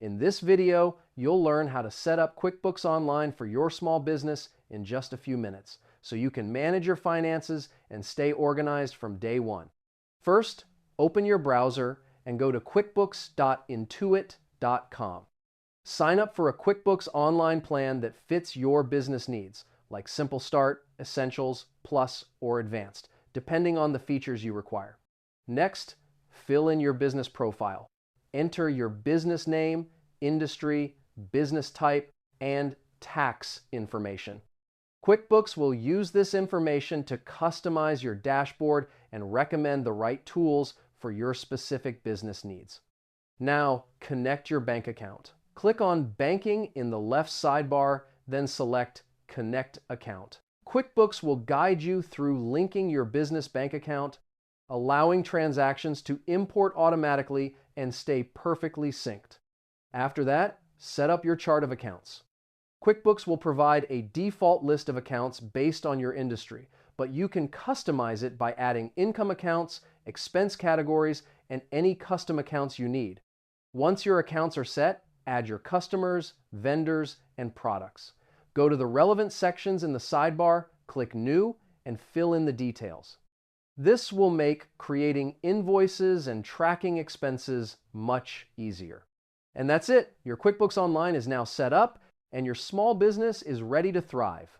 In this video, you'll learn how to set up QuickBooks Online for your small business in just a few minutes, so you can manage your finances and stay organized from day one. First, open your browser and go to quickbooks.intuit.com. Sign up for a QuickBooks Online plan that fits your business needs, like Simple Start, Essentials, Plus, or Advanced, depending on the features you require. Next, fill in your business profile. Enter your business name, industry, business type, and tax information. QuickBooks will use this information to customize your dashboard and recommend the right tools for your specific business needs. Now, connect your bank account. Click on Banking in the left sidebar, then select Connect Account. QuickBooks will guide you through linking your business bank account, allowing transactions to import automatically and stay perfectly synced. After that, set up your chart of accounts. QuickBooks will provide a default list of accounts based on your industry, but you can customize it by adding income accounts, expense categories, and any custom accounts you need. Once your accounts are set, add your customers, vendors, and products. Go to the relevant sections in the sidebar, click New, and fill in the details. This will make creating invoices and tracking expenses much easier. And that's it. Your QuickBooks Online is now set up, and your small business is ready to thrive.